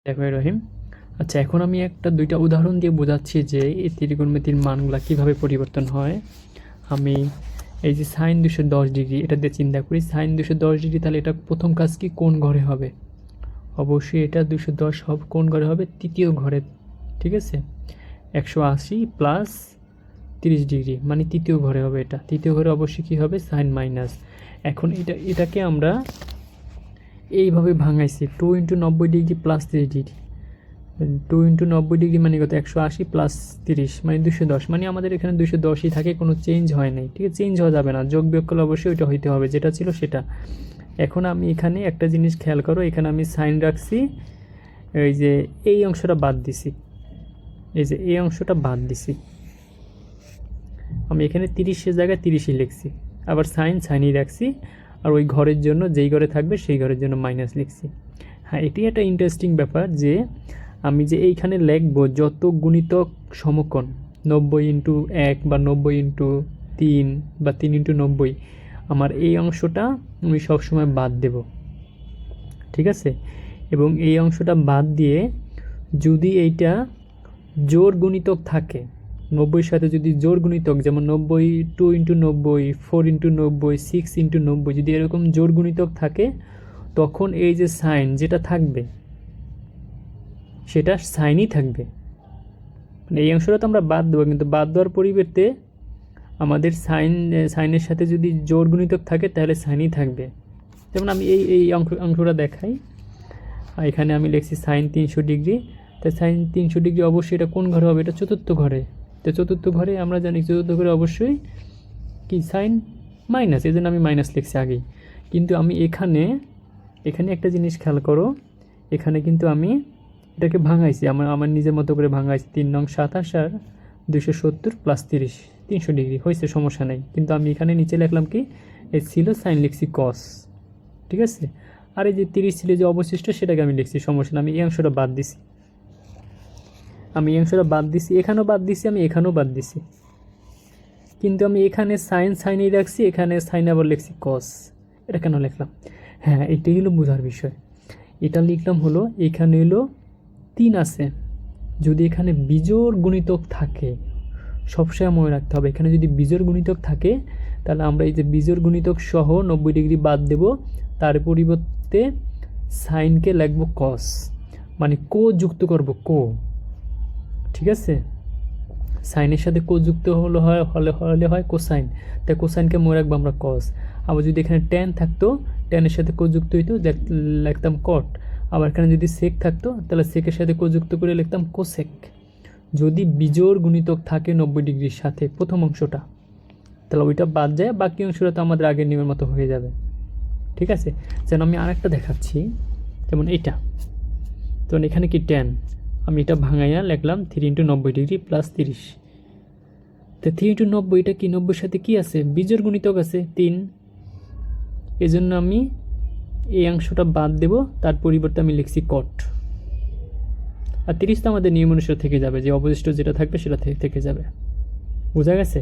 দেখো রহিম। আচ্ছা, এখন আমি একটা দুইটা উদাহরণ দিয়ে বোঝাচ্ছি যে এই ত্রিকোণমিতির মানগুলা কিভাবে পরিবর্তন হয়। আমি এই যে সাইন 210 ডিগ্রি এটা দিয়ে চিন্তা করি, সাইন 210 ডিগ্রি, তাহলে এটা প্রথম কাজ কি কোন ঘরে হবে? অবশ্যই এটা 210 কোন ঘরে হবে? তৃতীয় ঘরে। ঠিক আছে, 180 প্লাস 30 ডিগ্রি মানে তৃতীয় ঘরে হবে। এটা তৃতীয় ঘরে অবশ্যই কি হবে? Sine minus. এখন এটাকে আমরা এইভাবে ভাঙাইছি, 2 × 90 ডিগ্রি প্লাস 30 ডিগ্রি। 2 × 90 ডিগ্রি মানে কত? 180 প্লাস 30 মানে 210। মানে আমাদের এখানে 210ই থাকে, কোনো চেঞ্জ হয় নাই। ঠিক আছে, চেঞ্জ হওয়া যাবে না, যোগ বিয়োগ করলে অবশ্যই ওইটা হইতে হবে, যেটা ছিল সেটা। এখন আমি এখানে একটা জিনিস খেয়াল করো, এখানে আমি সাইন রাখছি, এই যে এই অংশটা বাদ দিছি, এই যে এই অংশটা বাদ দিছি। আমি এখানে 30-এর জায়গায় 30ই লিখছি, আবার সাইনই রাখছি, আর ওই ঘরের জন্য যেই ঘরে থাকবে সেই ঘরের জন্য মাইনাস লিখছি। হ্যাঁ, এটি একটা ইন্টারেস্টিং ব্যাপার যে আমি যে এইখানে লিখব যত গুণিতক সমকোণ 90 × 1 বা 90 × 3 বা 3 × 90, আমার এই অংশটা আমি সবসময় বাদ দেব। ঠিক আছে, এবং এই অংশটা বাদ দিয়ে যদি এইটা জোর গুণিতক থাকে, 90-এর সাথে যদি জোর গুণিতক, যেমন 90, 2 × 90, 4 × 90, 6 × 90, যদি এরকম জোর গুণিতক থাকে, তখন এই যে সাইন যেটা থাকবে সেটা সাইনই থাকবে। মানে এই অংশটা তো আমরা বাদ দেবো, কিন্তু বাদ দেওয়ার পরিবর্তে আমাদের সাইনের সাথে যদি জোর গুণিতক থাকে তাহলে সাইনই থাকবে। যেমন আমি এই অংশটা দেখাই, এখানে আমি লিখছি সাইন 300 ডিগ্রি। তাই সাইন 300 ডিগ্রি অবশ্যই এটা কোন ঘরে হবে? এটা চতুর্থ ঘরে। তো চতুর্থ ঘরে আমরা জানি চতুর্থ ঘরে অবশ্যই কি সাইন মাইনাস, এই জন্য আমি মাইনাস লিখছি আগেই। কিন্তু আমি এখানে একটা জিনিস খেয়াল করো, এখানে কিন্তু আমি এটাকে ভাঙাইছি, আমার নিজের মতো করে ভাঙাইছি। 3 নং 27 আর 270 প্লাস 30 300 ডিগ্রি হয়েছে, সমস্যা নেই। কিন্তু আমি এখানে নিচে লিখলাম কি, এই ছিল সাইন, লিখছি কস। ঠিক আছে, আর এই যে 30 ছিল যে অবশিষ্ট, সেটাকে আমি লিখছি, সমস্যা না। আমি এই অংশটা বাদ দিছি, এখানেও বাদ দিছি, আমি এখানেও বাদ দিছি। কিন্তু আমি এখানে সাইনই রাখছি, এখানে সাইন আবার লিখছি কস। এটা কেন লিখলাম? হ্যাঁ, এটাই হলো বোঝার বিষয়। এটা লিখলাম হলো, এখানে হলো 3 আছে, যদি এখানে বিজোড় গুণিতক থাকে, সবসময় মনে রাখতে হবে, এখানে যদি বিজোড় গুণিতক থাকে তাহলে আমরা এই যে বিজোড় গুণিতক সহ 90 ডিগ্রি বাদ দেব, তার পরিবর্তে সাইনকে লিখবো কস, মানে কো যুক্ত করব, কো। ঠিক আছে, সাইনের সাথে কো যুক্ত হলে হয় কোসাইন, তাই কোসাইনকে মনে রাখবো আমরা কস। আবার যদি এখানে ট্যান থাকতো, ট্যানের সাথে কো যুক্ত হইতো, লিখতাম কট। আবার এখানে যদি সেক থাকতো তাহলে সেকের সাথে কো যুক্ত করে লিখতাম কোসেক। যদি বিজোড় গুণিতক থাকে 90 ডিগ্রির সাথে প্রথম অংশটা, তাহলে ওইটা বাদ যায়, বাকি অংশটা তো আমাদের আগের নিয়মের মতো হয়ে যাবে। ঠিক আছে, যেন আমি আরেকটা দেখাচ্ছি, যেমন এইটা। তো এখানে কি ট্যান, আমি এটা ভাঙাইয়া লিখলাম 3 × 90 ডিগ্রি প্লাস 30। তো 3 × 90, এটা কি 90-এর সাথে কি আছে? বিজোড় গুণিতক আছে 3, এই জন্য আমি এই অংশটা বাদ দেব, তার পরিবর্তে আমি লিখছি কট। আর 30 তো আমাদের নিয়ম অনুসারে থেকে যাবে, যে অবশিষ্ট যেটা থাকবে সেটা থেকে যাবে। বোঝা গেছে?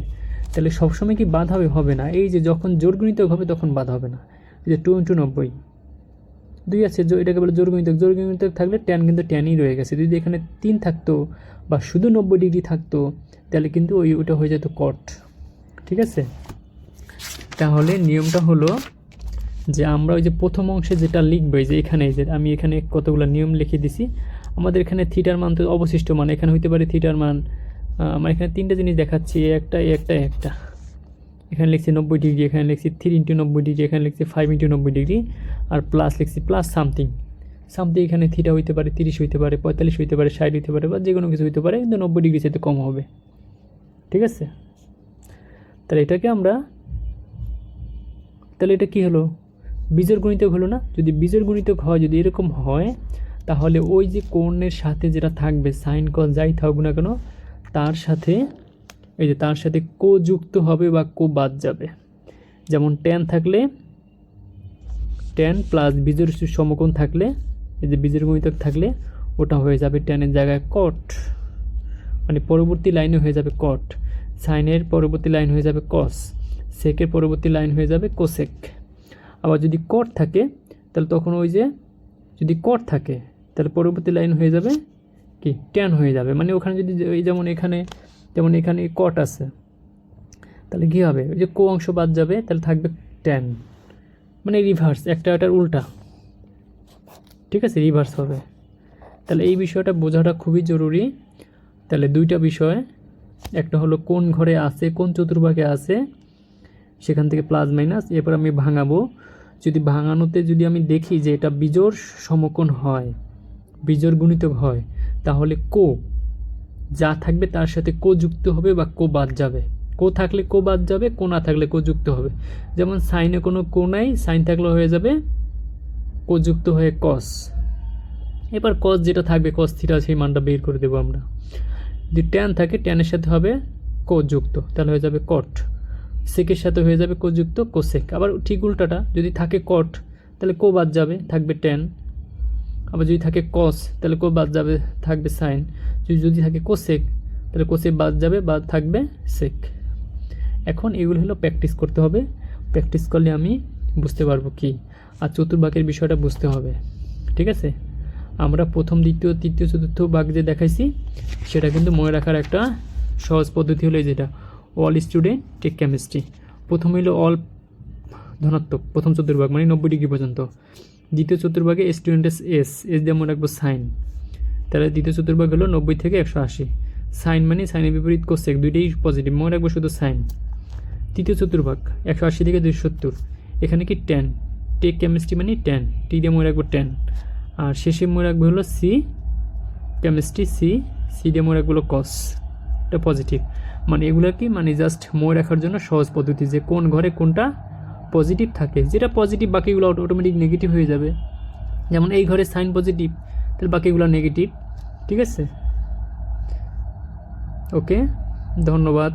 তাহলে সবসময় কি বাদ হবে না, এই যে যখন জোড় গুণিতক হবে তখন বাদ হবে না। এই যে 2 × 90, 2 আছে, এটাকে বলে জোড় গুণিতক থাকলে ট্যান কিন্তু ট্যানই রয়ে গেছে। যদি এখানে 3 থাকতো বা শুধু 90 ডিগ্রি থাকতো, তাহলে কিন্তু ওইটা হয়ে যেত কট। ঠিক আছে, তাহলে নিয়মটা হলো যে আমরা ওই যে প্রথম অংশে যেটা লিখবো, এই যে এখানে, যে আমি এখানে কতগুলো নিয়ম লিখে দিছি। আমাদের এখানে থিটার মান তো অবশিষ্ট মান, এখানে হইতে পারে থিটার মান, আমার এখানে 3টা জিনিস দেখাচ্ছি, একটা এখানে লিখছি 90 ডিগ্রি, এখানে লিখছি 3 × 90 ডিগ্রি, এখানে লিখছি 5 × 90 ডিগ্রি, আর প্লাস লিখছি প্লাস সামথিং। এখানে থিটা হইতে পারে 30 হইতে পারে, 45 হইতে পারে, 60 হইতে পারে, বা যে কোনো কিছু হইতে পারে, কিন্তু 90 ডিগ্রি চাইতে কম হবে। ঠিক আছে, তাহলে এটাকে আমরা, তাহলে এটা কি হলো? বিজোড় গুণিতক হলো না? যদি বিজোড় গুণিতক হয়, যদি এরকম হয়, তাহলে ওই যে কোণের সাথে যেটা থাকবে, সাইন কস যাই থাকুক না কেন, তার সাথে এই যে তার সাথে কো যুক্ত হবে বা কো বাদ যাবে। যেমন ট্যান থাকলে, ট্যান প্লাস বিজোড় সমকোণ থাকলে, এই যে বিজোড় গুণিতক থাকলে ওটা হয়ে যাবে ট্যানের জায়গায় কট, মানে পরবর্তী লাইনে হয়ে যাবে কট। সাইনের পরবর্তী লাইন হয়ে যাবে কস, সেকের পরবর্তী লাইন হয়ে যাবে কোসেক। আবার যদি কট থাকে, তাহলে তখন ওই যে যদি কট থাকে, তাহলে পরবর্তী লাইন হয়ে যাবে কি ট্যান হয়ে যাবে। মানে ওখানে যদি এই যেমন এখানে কট আছে, তাহলে কী হবে, ওই যে কো অংশ বাদ যাবে, তাহলে থাকবে ট্যান, মানে রিভার্স, একটার উল্টা, ঠিক আছে, রিভার্স হবে। তাহলে এই বিষয়টা বোঝাটা খুবই জরুরি। তাহলে দুইটা বিষয়, একটা হলো কোন ঘরে আছে, কোন চতুর্ভাগে আছে, সেখান থেকে প্লাস মাইনাস, এরপর আমি ভাঙাবো। যদি ভাঙানোতে যদি আমি দেখি যে এটা বিজোড় সমকোণ হয়, বিজোড় গুণিতক হয়, তাহলে কো যা থাকবে তার সাথে কো যুক্ত হবে বা কো বাদ যাবে। কো থাকলে কো বাদ যাবে, কো না থাকলে কো যুক্ত হবে। যেমন সাইনে কোনো কো নাই, সাইন থাকলে হয়ে যাবে কো যুক্ত হয়ে কস। এবার কস যেটা থাকবে কস থিটা, সেই মানটা বের করে দেবো আমরা। যদি ট্যান থাকে, ট্যানের সাথে হবে কো যুক্ত, তাহলে হয়ে যাবে কট। সেকের সাথে হয়ে যাবে কো যুক্ত কোসেক। আবার ঠিক উল্টাটা, যদি থাকে কট তাহলে কো বাদ যাবে, থাকবে ট্যান। আবার যদি থাকে কস তাহলে কো বাদ যাবে, থাকবে সাইন। যদি থাকে কোসেক তাহলে কোসেক বাদ যাবে, বা থাকবে সেক। এখন এগুলো হলো প্র্যাকটিস করতে হবে, প্র্যাকটিস করলে আমি বুঝতে পারবো কি। আর চতুর্ভাগের বিষয়টা বুঝতে হবে, ঠিক আছে। আমরা প্রথম, দ্বিতীয়, তৃতীয়, চতুর্থ ভাগ যে দেখাইছি, সেটা কিন্তু মনে রাখার একটা সহজ পদ্ধতি হলো যেটা, অল স্টুডেন্ট টেক কেমিস্ট্রি। প্রথম হলো অল ধনাত্মক, প্রথম চতুর্ভাগ মানে 90 ডিগ্রি পর্যন্ত। দ্বিতীয় চতুর্ভাগে স্টুডেন্টের এস দিয়ে মনে রাখবো সাইন, তাহলে দ্বিতীয় চতুর্ভাগ হলো 90 থেকে 180। সাইন মানে সাইনের বিপরীত কোসেক, দুইটাই পজিটিভ, মনে রাখবো শুধু সাইন। তৃতীয় চতুর্ভাগ 180 থেকে 270, এখানে কি ট্যান, টেক কেমিস্ট্রি মানে ট্যান, টি দিয়ে মনে রাখবো ট্যান। আর শেষে মনে রাখবো হলো সি কেমিস্ট্রি, সি দিয়ে মনে রাখবো হলো কস, এটা পজিটিভ। মানে এগুলো কি, মানে জাস্ট মনে রাখার জন্য সহজ পদ্ধতি, যে কোন ঘরে কোনটা পজিটিভ থাকে। যেটা পজিটিভ বাকিগুলো অটোমেটিক নেগেটিভ হয়ে যাবে। যেমন এই ঘরে সাইন পজিটিভ, তাহলে বাকিগুলো নেগেটিভ, ঠিক আছে। ওকে, ধন্যবাদ।